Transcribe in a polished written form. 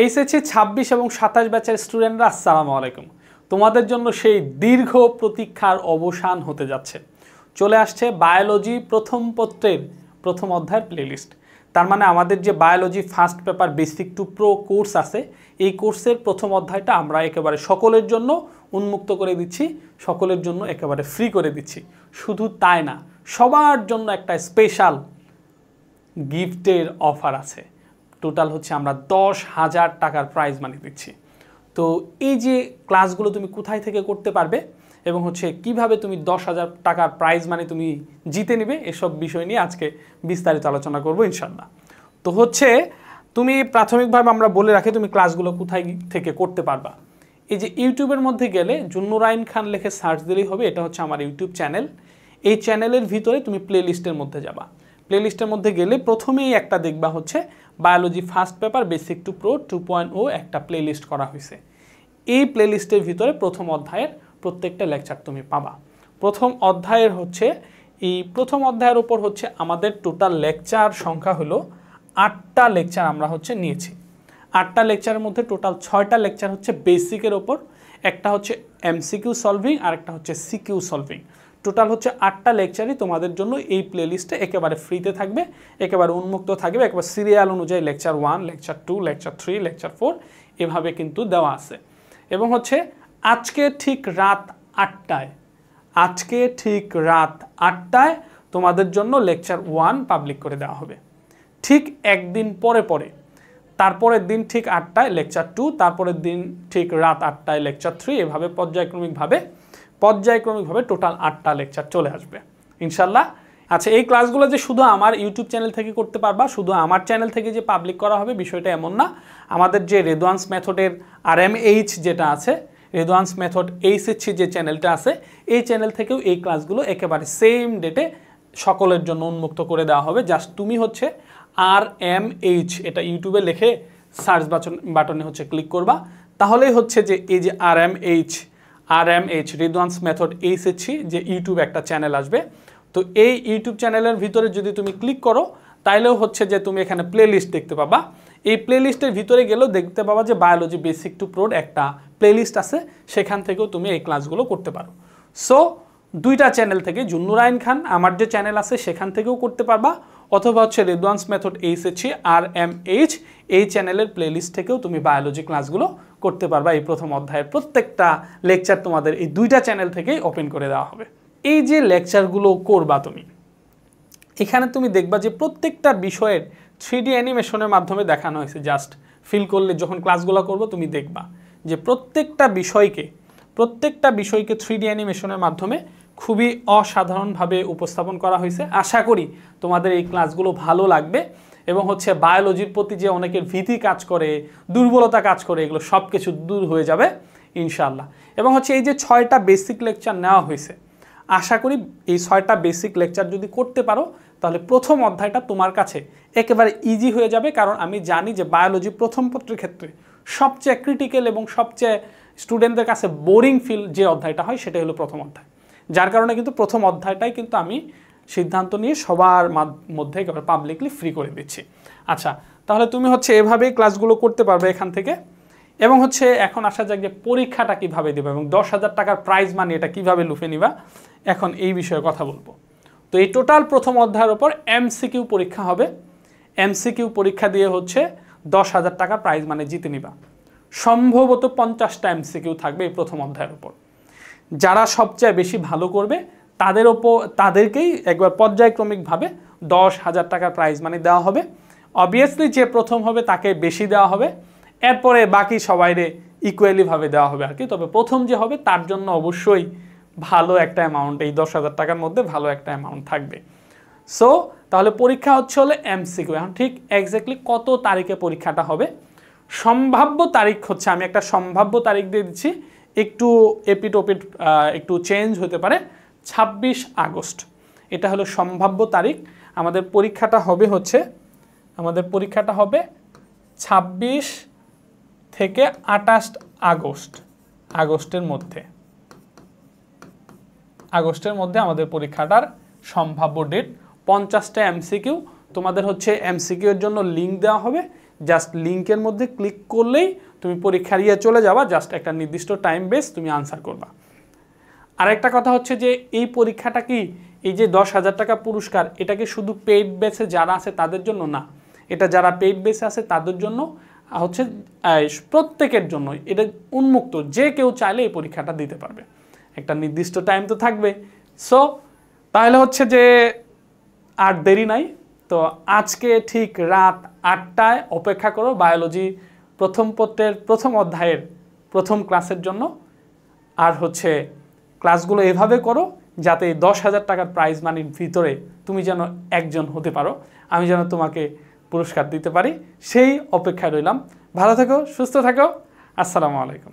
HSC 26 এবং 27 ব্যাচের স্টুডেন্টরা আসসালামু আলাইকুম। তোমাদের জন্য সেই দীর্ঘ প্রতীক্ষার অবসান হতে যাচ্ছে। চলে আসছে বায়োলজি প্রথম পত্রের প্রথম অধ্যায়ের প্লেলিস্ট। তার মানে আমাদের যে biology first paper basic to pro course আছে, এই কোর্সের প্রথম অধ্যায়টা আমরা একেবারে সকলের জন্য উন্মুক্ত করে দিচ্ছি, সকলের জন্য একেবারে ফ্রি করে দিচ্ছি। শুধু তাই না, সবার জন্য একটা স্পেশাল গিফটের অফার আছে। টোটাল হচ্ছে আমরা 10,000 টাকার প্রাইজ মানি দিচ্ছি। তো এই যে ক্লাসগুলো তুমি কোথায় থেকে করতে পারবে এবং হচ্ছে কিভাবে তুমি 10,000 টাকার প্রাইজ মানি তুমি জিতে নিবে, এসব বিষয় নিয়ে আজকে বিস্তারিত আলোচনা করব ইনশাল্লাহ। তো হচ্ছে তুমি প্রাথমিকভাবে আমরা বলে রাখি তুমি ক্লাসগুলো কোথায় থেকে করতে পারবা। এই যে ইউটিউবের মধ্যে গেলে জুন্নুরাইন খান লিখে সার্চ দিলেই হবে, এটা হচ্ছে আমার ইউটিউব চ্যানেল। এই চ্যানেলের ভিতরে তুমি প্লে লিস্টের মধ্যে যাবা। প্লে লিস্টের মধ্যে গেলে প্রথমেই একটা দেখবা হচ্ছে biology first paper basic to pro 2.0 একটা প্লে লিস্ট করা হয়েছে। এই প্লে লিস্টের ভিতরে প্রথম অধ্যায়ের প্রত্যেকটা লেকচার তুমি পাবা। প্রথম অধ্যায়ের হচ্ছে এই প্রথম অধ্যায়ের উপর হচ্ছে আমাদের টোটাল লেকচার সংখ্যা হলো 8টা লেকচার আমরা হচ্ছে নিয়েছি। 8টা লেকচারের মধ্যে টোটাল 6টা লেকচার হচ্ছে বেসিকের ওপর, একটা হচ্ছে এমসিকিউ সলভিং আর একটা হচ্ছে সিকিউ সলভিং। টোটাল হচ্ছে 8টা লেকচারই তোমাদের জন্য এই প্লেলিস্টে একেবারে ফ্রিতে থাকবে, একেবারে উন্মুক্ত থাকবে, একেবারে সিরিয়াল অনুযায়ী লেকচার 1, লেকচার 2, লেকচার 3, লেকচার 4 এভাবে কিন্তু দেওয়া আছে। এবং হচ্ছে আজকে ঠিক রাত 8টায় তোমাদের জন্য লেকচার 1 পাবলিক করে দেওয়া হবে। ঠিক একদিন পরে তারপরের দিন ঠিক 8টায় লেকচার 2, তারপরের দিন ঠিক রাত 8টায় লেকচার 3, এভাবে পর্যায়ক্রমিকভাবে টোটাল 8টা লেকচার চলে আসবে ইনশাল্লাহ। আচ্ছা, এই ক্লাসগুলো যে শুধু আমার ইউটিউব চ্যানেল থেকে করতে পারবা, শুধু আমার চ্যানেল থেকে যে পাবলিক করা হবে বিষয়টা এমন না। আমাদের যে রেদওয়ান্স মেথডের RMH যেটা আছে, রেদওয়ান্স মেথড এইচএসসি যে চ্যানেলটা আছে, এই চ্যানেল থেকেও এই ক্লাসগুলো একেবারে সেম ডেটে সকলের জন্য উন্মুক্ত করে দেওয়া হবে। জাস্ট তুমি হচ্ছে RMH এটা ইউটিউবে লিখে সার্চ বাটনে হচ্ছে ক্লিক করবা, তাহলেই হচ্ছে যে এই যে RMH রেদওয়ান্স মেথড এইচএসসি যে ইউটিউব একটা চ্যানেল আসবে। তো এই ইউটিউব চ্যানেলের ভিতরে যদি তুমি ক্লিক করো তাইলেও হচ্ছে যে তুমি এখানে প্লে লিস্ট দেখতে পাবা। এই প্লে লিস্টের ভিতরে গেলেও দেখতে পাবা যে বায়োলজি বেসিক টু প্রোর একটা প্লে লিস্ট আছে, সেখান থেকেও তুমি এই ক্লাসগুলো করতে পারো। সো দুইটা চ্যানেল থেকে, জুন্নুরাইন খান আমার যে চ্যানেল আছে সেখান থেকেও করতে পারবা, অথবা হচ্ছে রেদওয়ান্স মেথড এইচএসসি RMH এই চ্যানেলের প্লে লিস্ট থেকেও তুমি বায়োলজি ক্লাসগুলো করতে পারবা। এই প্রথম অধ্যায়ের প্রত্যেকটা লেকচার তোমাদের এই দুইটা চ্যানেল থেকেই ওপেন করে দেওয়া হবে। এই যে লেকচারগুলো করবা তুমি, এখানে তুমি দেখবা যে প্রত্যেকটা বিষয়ের 3D অ্যানিমেশনের মাধ্যমে দেখানো হয়েছে। জাস্ট ফিল করলে যখন ক্লাসগুলো করবো তুমি দেখবা যে প্রত্যেকটা বিষয়কে 3D অ্যানিমেশনের মাধ্যমে খুবই অসাধারণভাবে উপস্থাপন করা হয়েছে। আশা করি তোমাদের এই ক্লাসগুলো ভালো লাগবে এবং হচ্ছে বায়োলজির প্রতি যে অনেকের ভীতি কাজ করে, দুর্বলতা কাজ করে, এগুলো সব কিছু দূর হয়ে যাবে ইনশাআল্লাহ। এবং হচ্ছে এই যে 6টা বেসিক লেকচার নেওয়া হয়েছে, আশা করি এই 6টা বেসিক লেকচার যদি করতে পারো তাহলে প্রথম অধ্যায়টা তোমার কাছে একেবারে ইজি হয়ে যাবে। কারণ আমি জানি যে বায়োলজি প্রথম পত্রের ক্ষেত্রে সবচেয়ে ক্রিটিক্যাল এবং সবচেয়ে স্টুডেন্টদের কাছে বোরিং ফিল যে অধ্যায়টা হয় সেটা হলো প্রথম অধ্যায়। যার কারণে কিন্তু প্রথম অধ্যায়টাই কিন্তু আমি সিদ্ধান্ত নিয়ে সবার মধ্যে একেবারে পাবলিকলি ফ্রি করে দিচ্ছি। আচ্ছা, তাহলে তুমি হচ্ছে এভাবেই ক্লাসগুলো করতে পারবে এখান থেকে। এবং হচ্ছে এখন আসা যাক যে পরীক্ষাটা কিভাবে দেবে এবং 10,000 টাকার প্রাইজ মানি এটা কিভাবে লুফে নিবা, এখন এই বিষয়ে কথা বলবো। তো এই টোটাল প্রথম অধ্যায়ের ওপর MCQ পরীক্ষা হবে। MCQ পরীক্ষা দিয়ে হচ্ছে 10,000 টাকার প্রাইজ মানি জিতে নিবা। সম্ভবত 50টা MCQ থাকবে এই প্রথম অধ্যায়ের ওপর। যারা সবচেয়ে বেশি ভালো করবে তাদেরকেই একবার পর্যায়ক্রমিকভাবে 10,000 টাকার প্রাইজ মানি দেওয়া হবে। অবভিয়াসলি যে প্রথম হবে তাকে বেশি দেওয়া হবে, এরপরে বাকি সবাইরে ইকুয়ালিভাবে দেওয়া হবে আর কি। তবে প্রথম যে হবে তার জন্য অবশ্যই ভালো একটা অ্যামাউন্ট, এই 10,000 টাকার মধ্যে ভালো একটা অ্যামাউন্ট থাকবে। সো তাহলে পরীক্ষা হচ্ছে হলে MCQ। এখন ঠিক এক্স্যাক্টলি কত তারিখে পরীক্ষাটা হবে, সম্ভাব্য তারিখ হচ্ছে, আমি একটা সম্ভাব্য তারিখ দিয়ে দিচ্ছি, একটু এপিট একটু চেঞ্জ হতে পারে, 26 আগস্ট এটা হলো সম্ভাব্য তারিখ। আমাদের পরীক্ষাটা হবে 26 থেকে 28 আগস্টের মধ্যে আমাদের পরীক্ষাটার সম্ভাব্য ডেট। 50টা MCQ তোমাদের হচ্ছে MCQ এর জন্য লিঙ্ক দেওয়া হবে, জাস্ট লিঙ্কের মধ্যে ক্লিক করলেই তুমি পরীক্ষার চলে যাবা, জাস্ট একটা নির্দিষ্ট টাইম বেস তুমি আনসার করবা। আরেকটা কথা হচ্ছে যে এই পরীক্ষাটা কি এই যে 10,000 টাকা পুরস্কার, এটা কি শুধু পেইড বেসে যারা আছে তাদের জন্য না, এটা যারা পেইড বেসে আছে তাদের জন্য হচ্ছে প্রত্যেকের জন্য এটা উন্মুক্ত, যে কেউ চাইলে এই পরীক্ষাটা দিতে পারবে, একটা নির্দিষ্ট টাইম তো থাকবে। সো তাহলে হচ্ছে যে আর দেরি নাই, তো আজকে ঠিক রাত 8টায় অপেক্ষা করো বায়োলজি প্রথম পত্রের প্রথম অধ্যায়ের প্রথম ক্লাসের জন্য। আর হচ্ছে ক্লাসগুলো এভাবে করো যাতে 10,000 টাকার প্রাইজ মানির ভিতরে তুমি যেন একজন হতে পারো, আমি যেন তোমাকে পুরস্কার দিতে পারি, সেই অপেক্ষায় রইলাম। ভালো থেকো, সুস্থ থাকো, আসসালামু আলাইকুম।